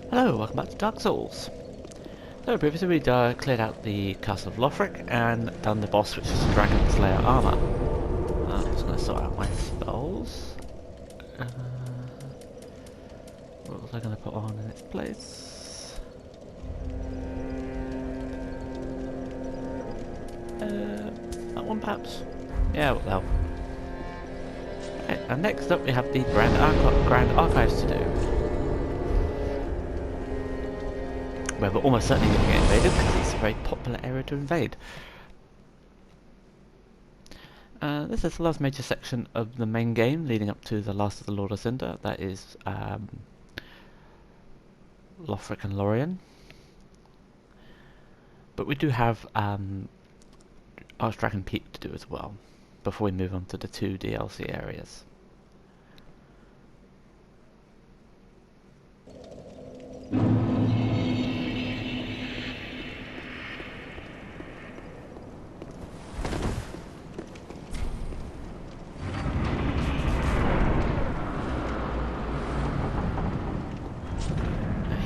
Hello, welcome back to Dark Souls. So previously we cleared out the Castle of Lothric and done the boss, which is Dragon Slayer armor. I'm just going to sort out my spells. What was I going to put on in its place? That one perhaps? Yeah, what the hell. Okay, and next up we have the Grand Archives to do. Where we're almost certainly going to get invaded because it's a very popular area to invade. This is the last major section of the main game leading up to the last of the Lord of Cinder. That is Lothric and Lorien. But we do have Archdragon Peak to do as well before we move on to the two DLC areas.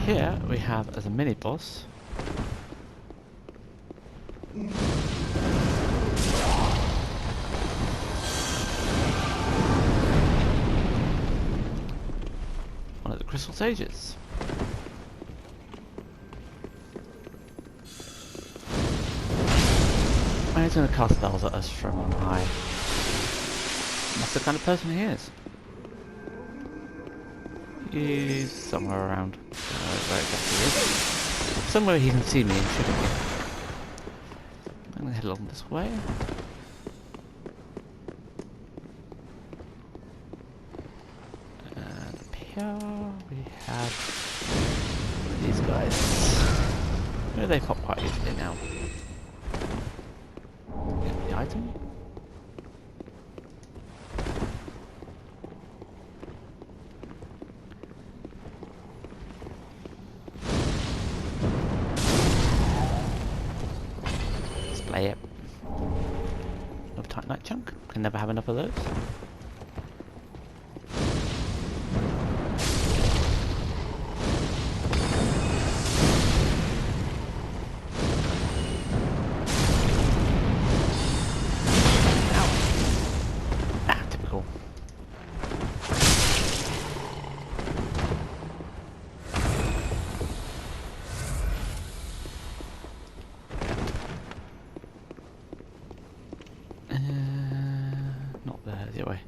Here we have as a mini boss one of the Crystal Sages. And he's going to cast spells at us from on high. That's the kind of person he is. He's somewhere around. Where exactly he is. Somewhere he can see me and shoot me. I'm going to head along this way. And up here we have these guys. Oh, they pop quite easily now. Get the item. Play it. No Titanite chunk. Can never have enough of those. Ow. Ah, typical. Not there, the other way.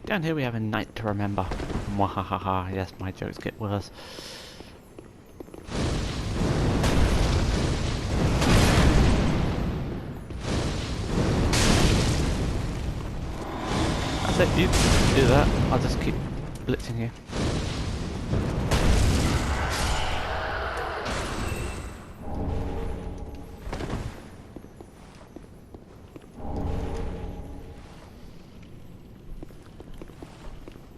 Down here we have a night to remember. Mwahahaha, yes, my jokes get worse. That's it, you do that. I'll just keep blitzing here.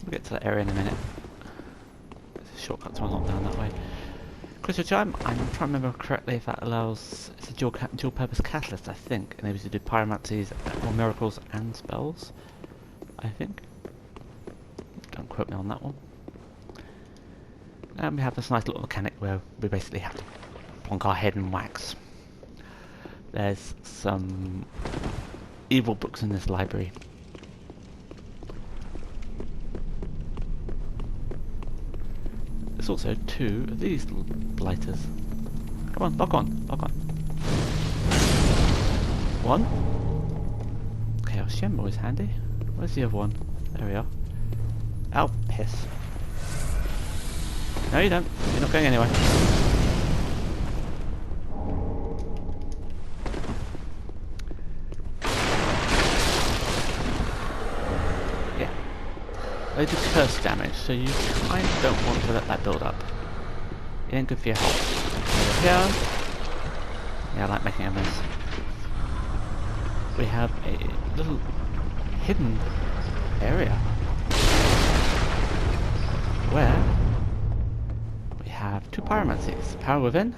We'll get to that area in a minute. There's a shortcut to unlock down that way. Crystal Chime, I'm trying to remember correctly if that allows... It's a dual purpose catalyst, I think. Enables you to do pyromancies, or miracles and spells, I think. Don't quote me on that one. And we have this nice little mechanic where we basically have to plonk our head in wax. There's some evil books in this library. There's also two of these little blighters. Come on, lock on, lock on. One. Chaos Gem, always handy. Where's the other one? There we are. Oh, piss. No, you don't. You're not going anywhere. Yeah. They do curse damage, so you kind of don't want to let that build up. It ain't good for your health. Over here. Yeah, I like making a mess. We have a little hidden area where we have two pyromancies, Power Within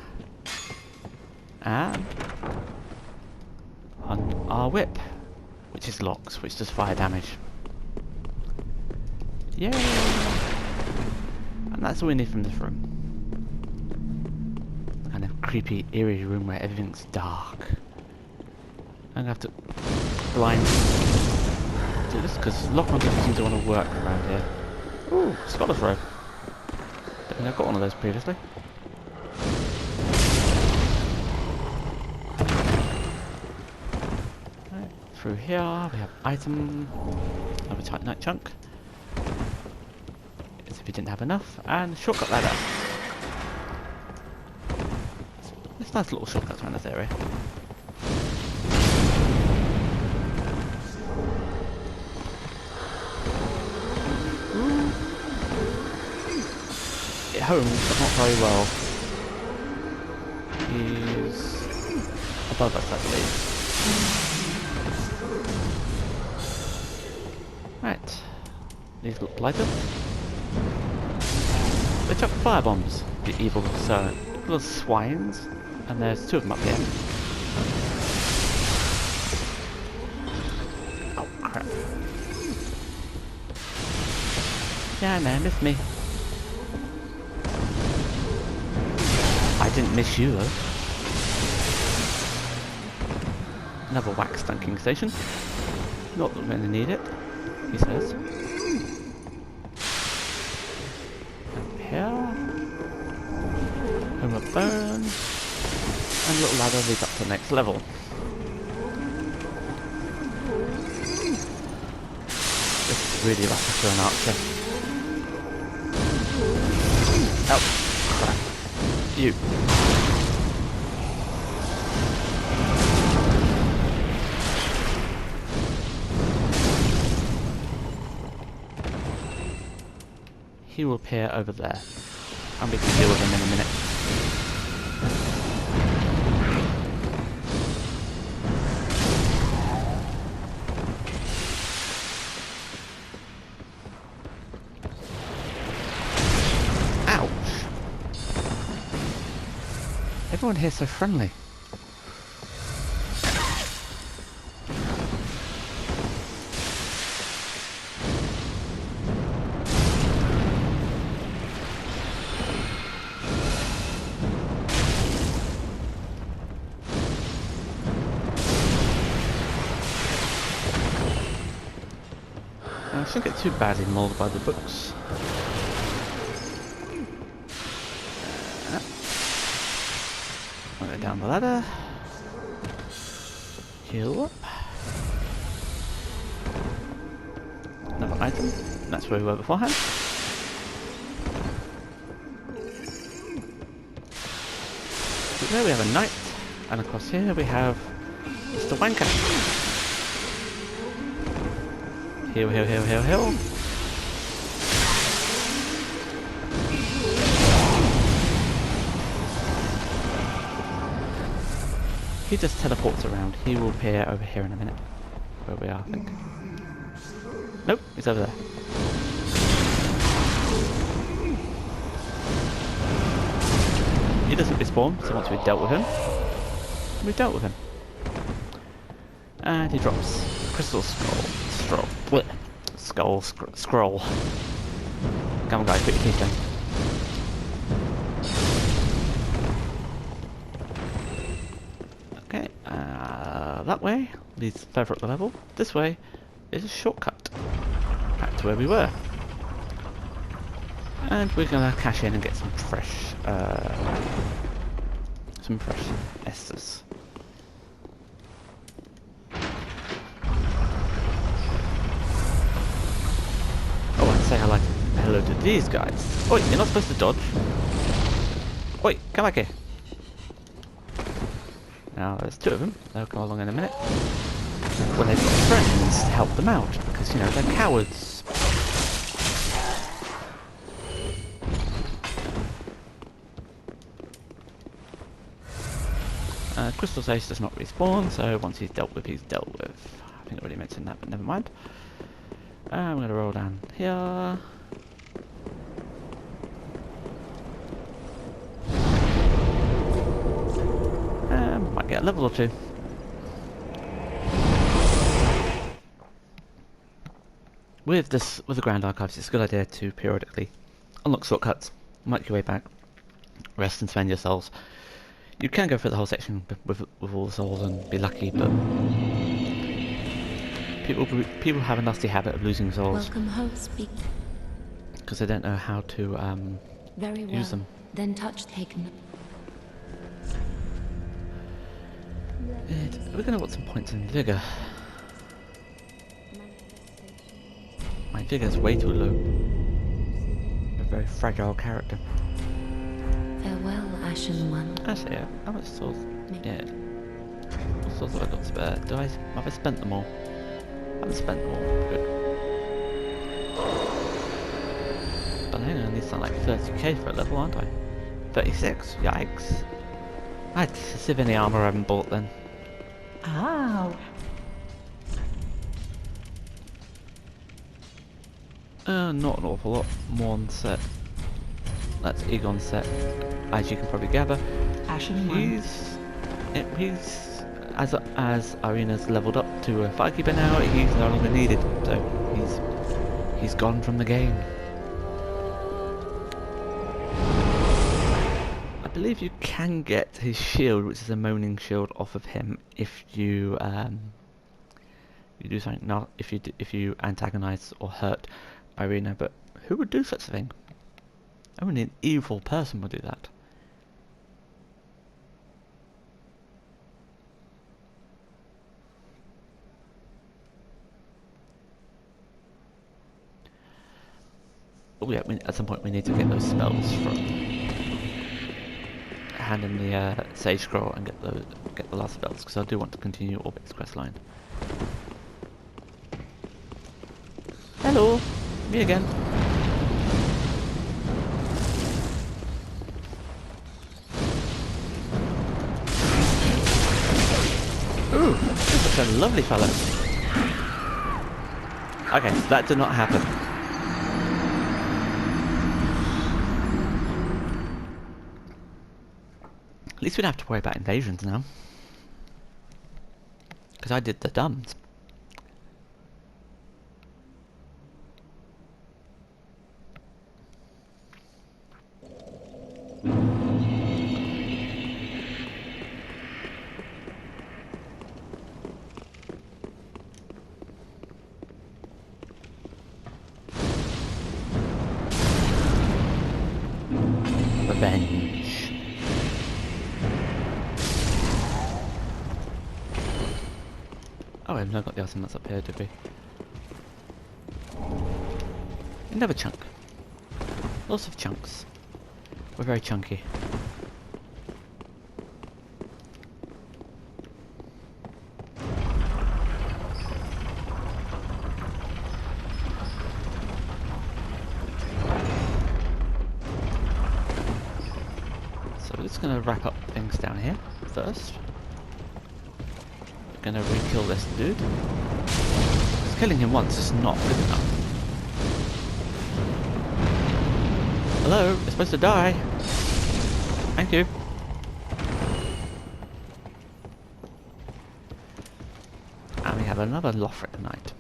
and on our whip, which is locks, which does fire damage. Yay! And that's all we need from this room. creepy, eerie room where everything's dark. I'm gonna have to blind do this because Lockman doesn't seem to want to work around here. Ooh, scholar's robe. Don't think I've got one of those previously. Right, through here we have item, another titanite chunk. As if we didn't have enough, and shortcut ladder. It's nice little shortcuts around this area. At home, but not very well. He's above us, I believe. Right. These look lighter. They chuck fire bombs, the evil little swines, and there's two of them up here. Oh crap. Yeah, no, miss me. I didn't miss you though. Another wax dunking station. Not that we're gonna need it, he says. Here, home of burn, and a little ladder leads up to the next level. This is really rough for an archer. Oh, crap. You. He will appear over there, and we can deal with him in a minute. Ouch! Everyone here's so friendly. I shouldn't get too badly mauled by the books. I'll go down the ladder. Heal up. Another item. That's where we were beforehand. So there we have a knight, and across here we have Mr. Wanker. Heal, heal, heal, heal, heal. He just teleports around. He will appear over here in a minute. Where we are, I think. Nope, he's over there. He doesn't respawn, so once we've dealt with him, we've dealt with him. And he drops crystal scroll. Come on guys, put your teeth in. Okay, that way leads further up the level. This way is a shortcut back to where we were. And we're gonna cash in and get some fresh esters. Say hello to these guys. Oi, you're not supposed to dodge. Oi, come back here. Now there's two of them. They'll come along in a minute. When they've got friends to help them out, because you know they're cowards. Crystal Sage does not respawn, so once he's dealt with, he's dealt with. I think I already mentioned that, but never mind. I'm going to roll down here. Might get a level or two. With the Grand Archives, it's a good idea to periodically unlock shortcuts, make your way back, rest and spend your souls. You can go through the whole section with all the souls and be lucky, but people have a nasty habit of losing souls. Welcome home, speak. Because they don't know how to Very well. use them. Then touch taken. We're gonna want some points in vigor. My vigor's way too low. I'm a very fragile character. Farewell, Ashen One. Actually, yeah. How much souls? Yeah. What souls have I got spare? Have I spent them all? I haven't spent them all. Good. But hang on, these sound like 30k for a level, aren't I? 36? Yikes. I'd sieve any armor I haven't bought then. Ow. Not an awful lot more on set. That's Egon's set, as you can probably gather. Ashen One. He's as Irina's leveled up to a firekeeper now, he's no longer needed, so he's gone from the game. I believe you can get his shield, which is a moaning shield, off of him if you you do something not if you antagonize or hurt Irina. But who would do such a thing? Only an evil person would do that. Oh yeah, at some point we need to get those spells from hand in the Sage Scroll and get the last spells, because I do want to continue Orbit's quest line. Hello, me again. Ooh, this is a lovely fella. Okay, that did not happen. At least we don't have to worry about invasions now. Because I did the dumbs. Revenge. Oh, I've not got the ultimates up here, did we? Another chunk. Lots of chunks. We're very chunky. So we're just going to wrap up things down here first. We're going to re-kill this dude. Because killing him once is not good enough. Hello, you're supposed to die. Thank you. And we have another Lothric Knight.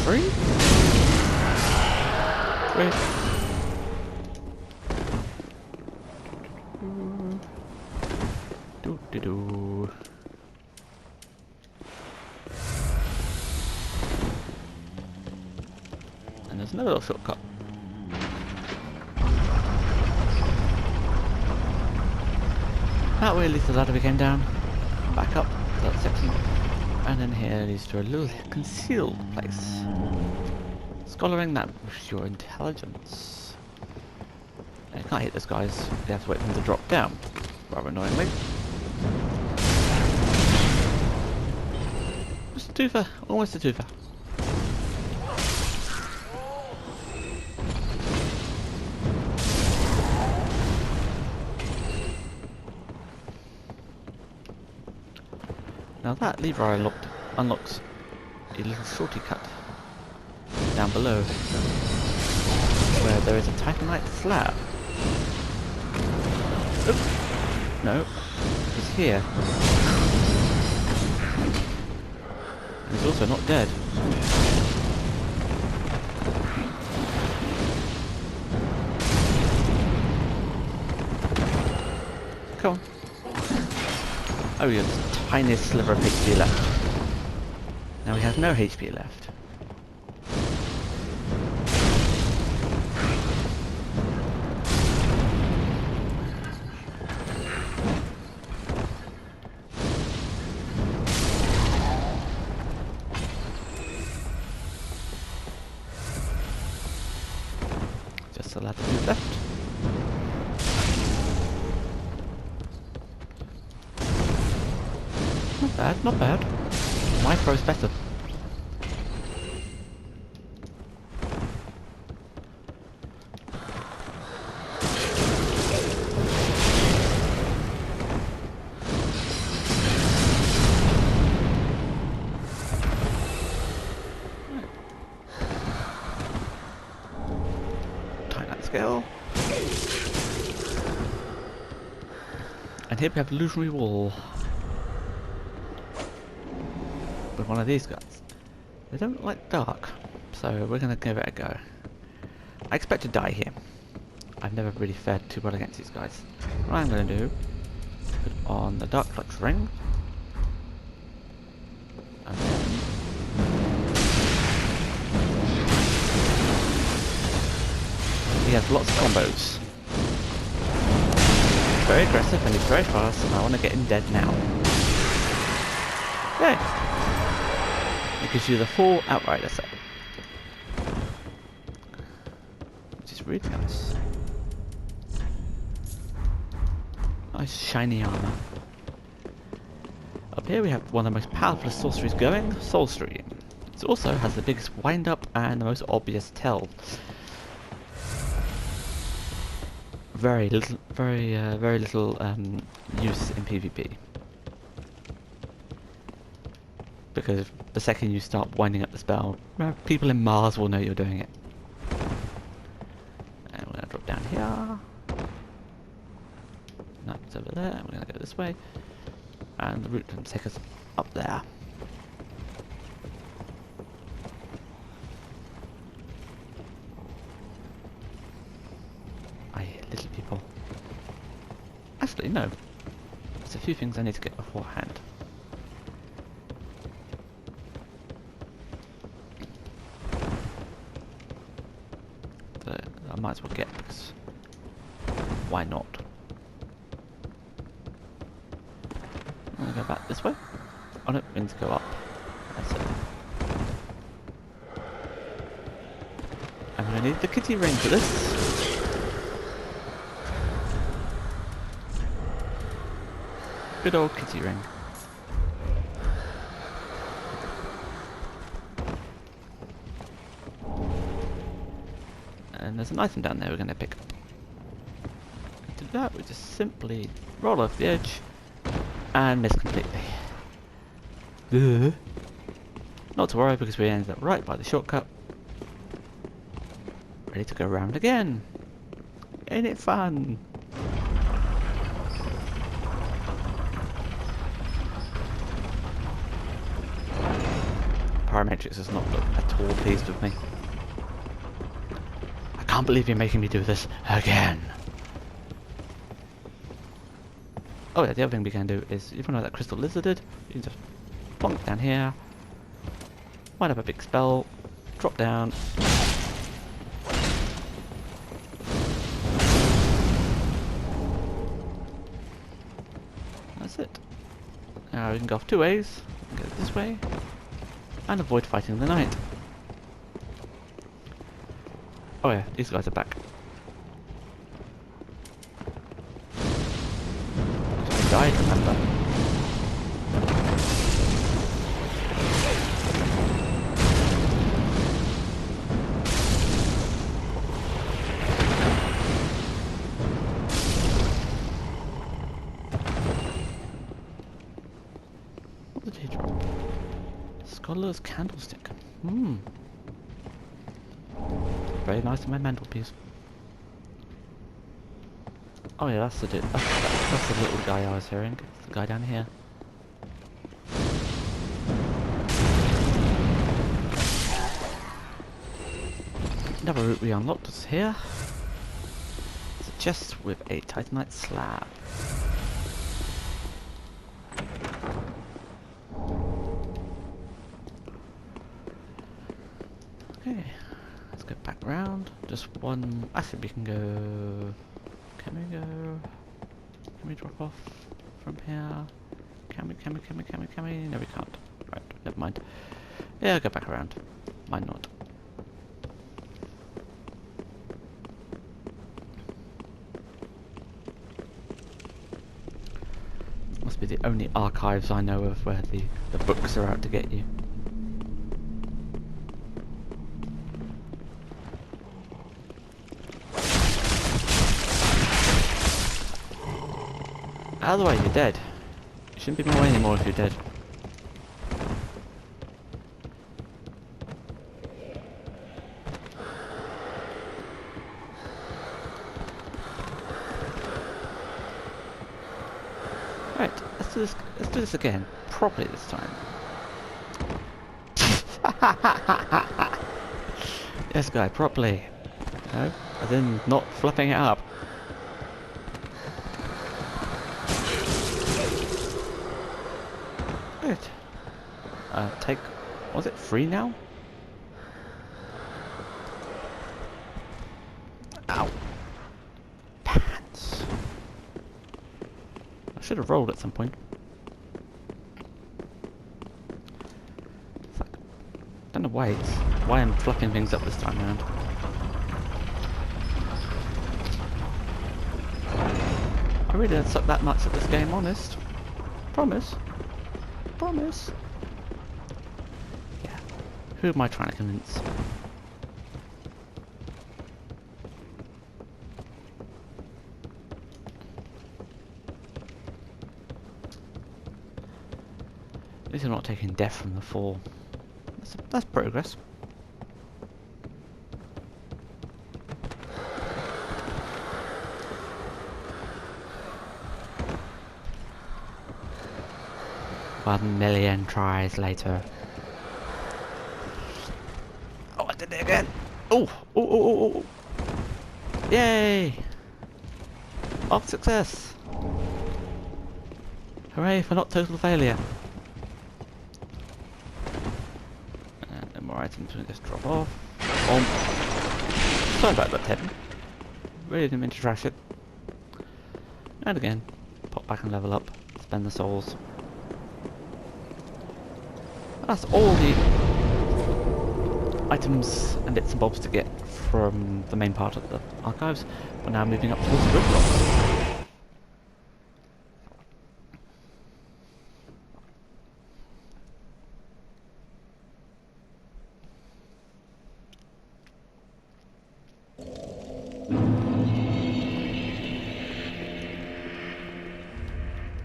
Three? Do. And there's another little shortcut. That way leads to the ladder we came down. Back up to that section. And then here leads to a little concealed place. Scholaring that with your intelligence. And you can't hit those guys, you have to wait for them to drop down. Rather annoyingly. Just a twofer, almost a twofer. Now that lever unlocks a little shorty cut down below, where there is a Titanite slab. Oops. No, it's here. And he's also not dead. Come on. Oh, he has the tiniest sliver of HP left. Now he has no HP left. Just a ladder dude left. Not bad, not bad. My throw's better. Tighten that scale. And here we have illusionary wall. With one of these guys. They don't like dark, so we're gonna give it a go. I expect to die here. I've never really fared too well against these guys. What I'm gonna do, put on the dark flux ring. And then he has lots of combos. He's very aggressive and he's very fast, and I want to get him dead now. Yay! It gives you the full outrider set. Which is really nice. Nice shiny armor. Up here we have one of the most powerful sorceries going, Soulstream. It also has the biggest wind up and the most obvious tell. Very little use in PvP. Because the second you start winding up the spell, people in Mars will know you're doing it. And we're going to drop down here. No, it's over there. We're going to go this way. And the route can take us up there. I hear little people. Actually, no. There's a few things I need to get beforehand. I might as well get, because why not? I'm gonna go back this way. Oh no, we need to go up. That's it. I'm gonna need the kitty ring for this. Good old kitty ring. And there's an item down there we're going to pick up. To do that, we just simply roll off the edge and miss completely. Not to worry, because we ended up right by the shortcut. Ready to go around again. Ain't it fun? Parametrics does not look at all pleased with me. I can't believe you're making me do this again. Oh yeah, the other thing we can do is, even though that crystal lizard did, you can just plonk down here, wind up a big spell, drop down. That's it. Now we can go off two ways, go this way, and avoid fighting the knight. Oh yeah, these guys are back. I died, remember. What did he drop? Scholar's candlestick. Very nice on my mantelpiece. Oh yeah, that's the dude. That's the little guy I was hearing. It's the guy down here. Another route we unlocked was here. It's a chest with a titanite slab. Okay, let's go back round. Just one. I think we can go. Can we go? Can we drop off from here? Can we? No, we can't. Right, never mind. Yeah, go back around. Might not. Must be the only archives I know of where the books are out to get you. Out of the way, you're dead. You shouldn't be in my way anymore if you're dead. Right, let's do this again. Properly this time. Yes, guy, properly. No? As in not fluffing it up. Good. Take... Was it free now? Ow. Pants. I should have rolled at some point. It's like, I don't know why I'm fluffing things up this time around. I really don't suck that much at this game, honest. Promise. Promise. Yeah. Who am I trying to convince? At least I'm not taking death from the fall. That's progress. One million tries later. Oh, I did it again! Oh! Oh! Yay! Mark success! Hooray for not total failure! And no more items we just drop off. Sorry about that, Tevin. Really didn't mean to trash it. And again, pop back and level up. Spend the souls. That's all the items and bits and bobs to get from the main part of the archives. We're now moving up towards the gridlocks.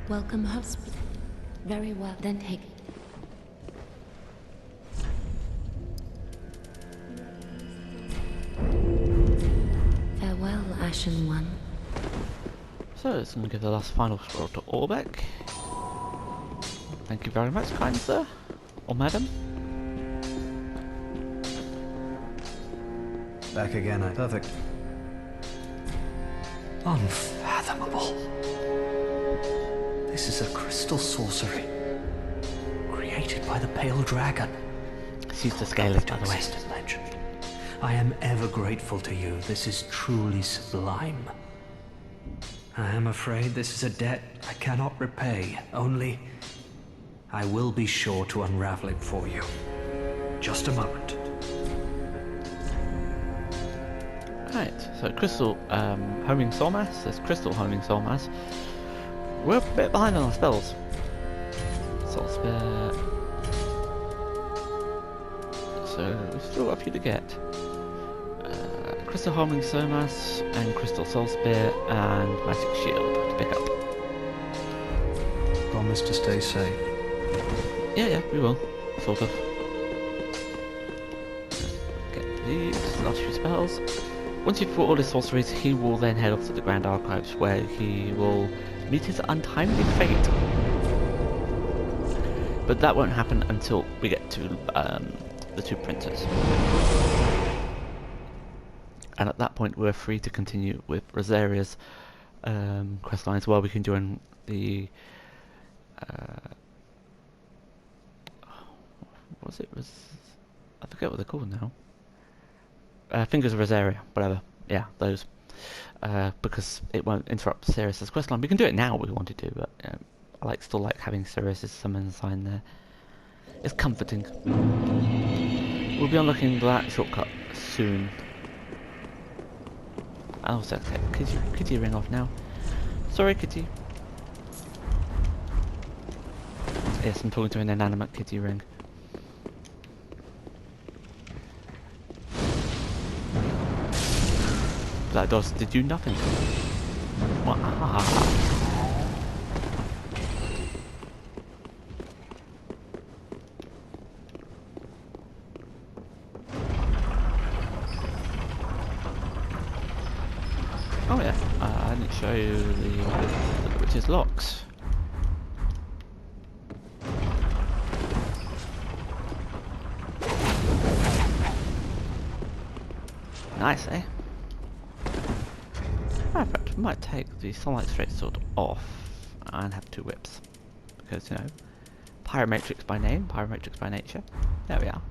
Welcome, hospital. Very well, then take it. Farewell, Ashen One. So it's going to give the last final scroll to Orbeck. Thank you very much, kind sir. Or madam. Back again, perfect. Unfathomable. This is a crystal sorcery. Created by the Pale Dragon. She's the scalers, by the way. Existed legend. I am ever grateful to you. This is truly sublime. I am afraid this is a debt I cannot repay. Only, I will be sure to unravel it for you. Just a moment. Right, so crystal homing soul mass. There's crystal homing soul mass. We're a bit behind on our spells. Soul spear. So we've still got a few to get. Crystal homing soul mass and crystal soul spear and magic shield to pick up. Promise to stay safe. Yeah, we will. Sort of. Get these last few spells. Once you've fought all his sorceries, he will then head off to the Grand Archives, where he will meet his untimely fate. But that won't happen until we get to the two princes. and at that point we're free to continue with Rosaria's quest line as well. We can join the what was it? I forget what they're called now. Fingers of Rosaria, whatever. Yeah, those. Because it won't interrupt Sirius's quest line. We can do it now if we wanted to, but I still like having Sirius's summon sign there. It's comforting. We'll be unlocking that shortcut soon. And also, Kitty ring off now. Sorry, Kitty. Yes, I'm talking to an inanimate Kitty ring. That does did do nothing. Wow. Oh yeah, I didn't show you the witch's locks. Nice, eh? In fact, we might take the Sunlight Straight Sword off and have 2 whips. Because, you know, Pyromatrix by name, Pyromatrix by nature. There we are.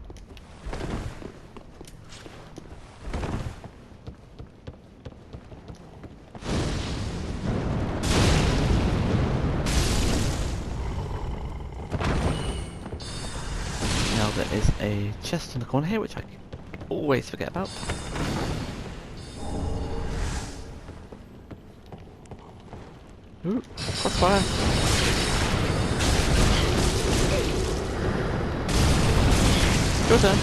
Now there is a chest in the corner here, which I always forget about. Ooh, crossfire! Your turn.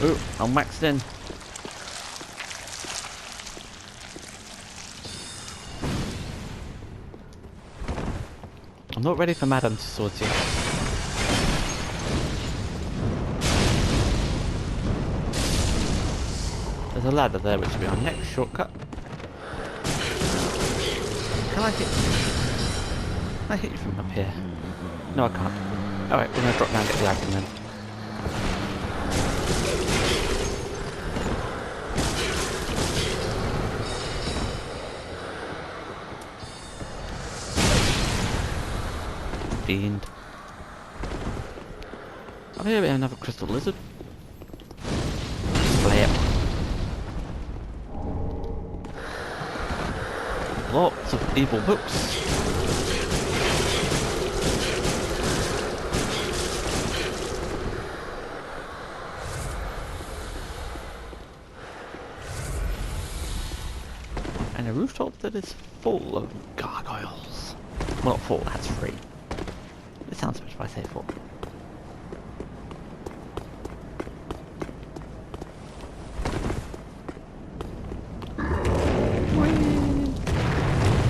Ooh, I'm maxed in. I'm not ready for Madame Swords yet. There's a ladder there which will be our next shortcut. Can I hit you from up here? No, I can't. Alright, we're going to drop down and get the item then. Fiend. Oh, here we have another crystal lizard. Flip. Lots of evil books. And a rooftop that is full of gargoyles. Well, not full, that's free. It sounds much if I say full.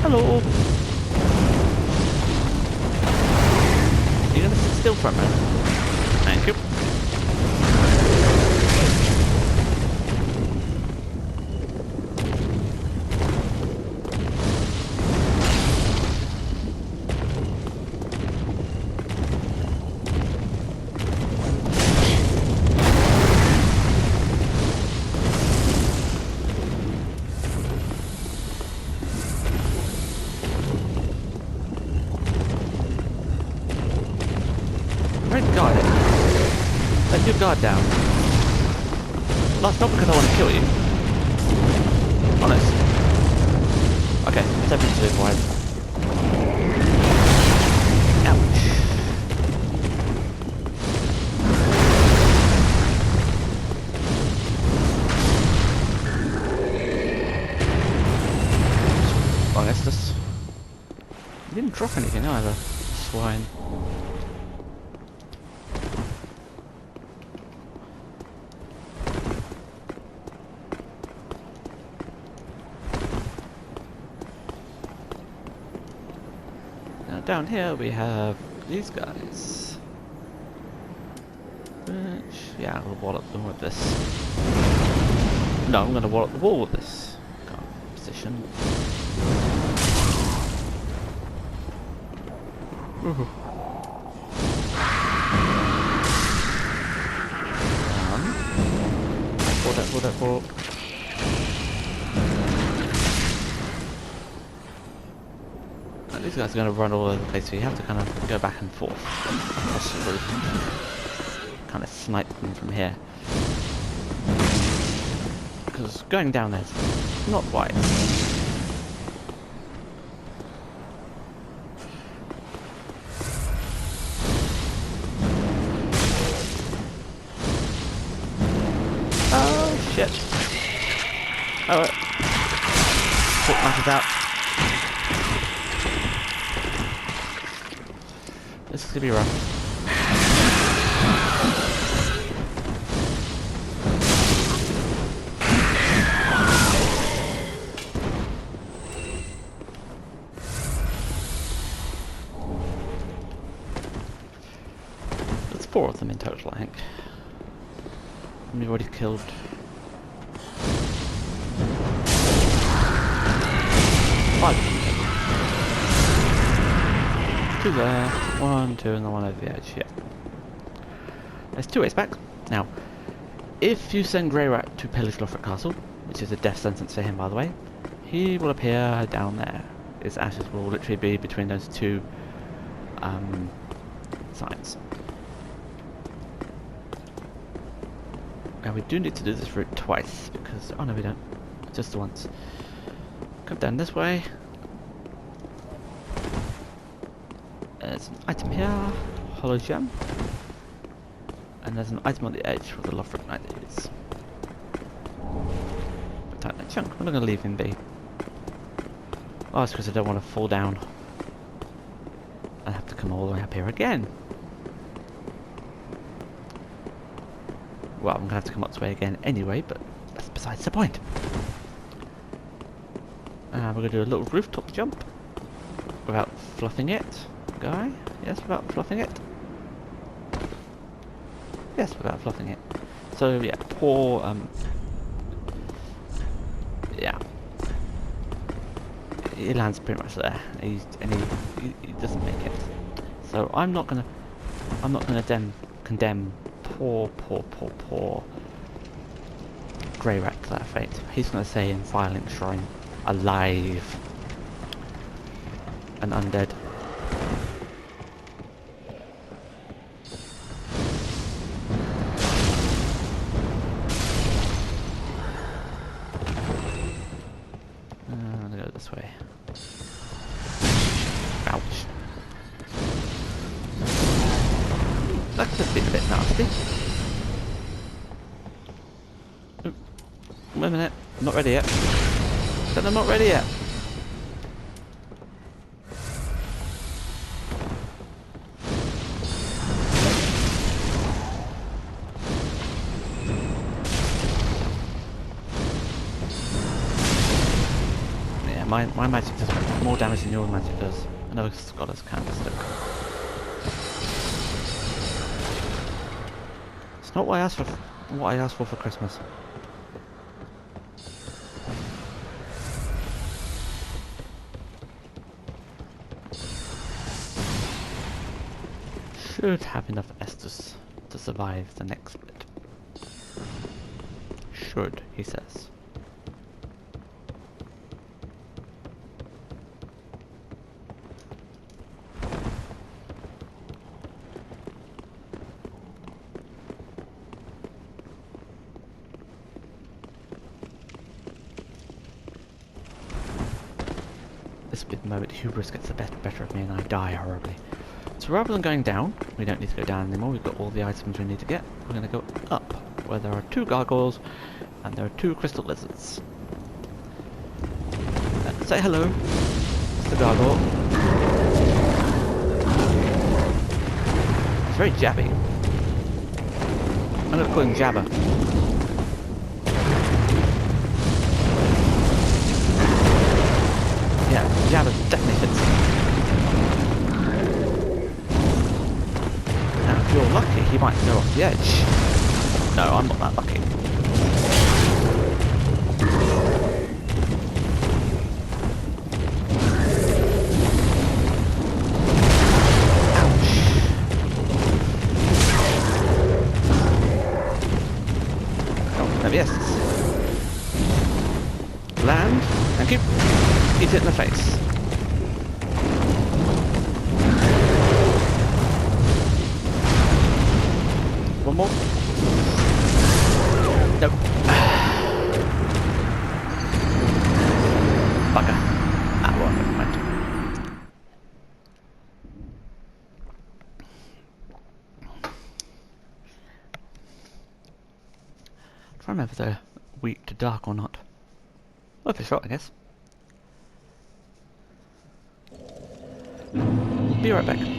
Hello! You're gonna sit still for a minute. Thank you. Guard it. Let your guard down. That's not because I want to kill you. Honest. Okay, step into it wide. Ouch. Oh, I guess this... You didn't drop anything either, swine. Down here we have these guys. Which, yeah, I'll wallop them with this. No, I'm going to wallop the wall with this. Got position. Ooh. Don't fall. These guys are going to run all over the place, so you have to kind of go back and forth. Possibly kind of snipe them from here. Because going down there's not wise. Oh shit. Oh, sort matters out. This is gonna be rough. There's 4 of them in total, I think. And we've already killed 5 of them. 2 there, 1, 2, and the 1 over the edge, yeah. There's 2 ways back. Now, if you send Grey Rat to Pelish Lothric Castle, which is a death sentence for him by the way, he will appear down there. His ashes will literally be between those 2 signs. Now we do need to do this route twice, because, oh no we don't, just the once. Come down this way. There's an item here, hollow gem, and there's an item on the edge where the Lothric Knight is. But take that chunk, we're not going to leave him be. Oh, it's because I don't want to fall down and have to come all the way up here again. Well, I'm going to have to come up this way again anyway, but that's besides the point. We're going to do a little rooftop jump without fluffing it. Guy? Yes, without fluffing it. Yes, without fluffing it. So yeah, poor yeah. He lands pretty much there. He doesn't make it. So I'm not gonna condemn poor Grey Rat to that fate. He's gonna stay in Firelink Shrine alive and undead. I'm gonna go this way. Ouch. That could have been a bit nasty. Ooh. Wait a minute, I'm not ready yet. Said I'm not ready yet. My magic does more damage than your magic does. Another Scholar's Candlestick. It's not what I asked for Christmas. Should have enough Estus to survive the next bit. Should, he says. This bit moment hubris gets the better of me and I die horribly. So rather than going down, we don't need to go down anymore, we've got all the items we need to get. We're going to go up, where there are 2 gargoyles and there are 2 crystal lizards. Say hello, Mr. Gargoyle. He's very jabby. I'm going to call him Jabber. Yeah, Jabber definitely fits. Now, if you're lucky, he might go off the edge. No, I'm not that lucky. Ouch. Oh, yes. Land. Thank you. Eat it in the face. One more. Nope. Bugger. Ah, well, never mind. I don't remember if they're weak to dark or not. Worth a shot, I guess. Be right back.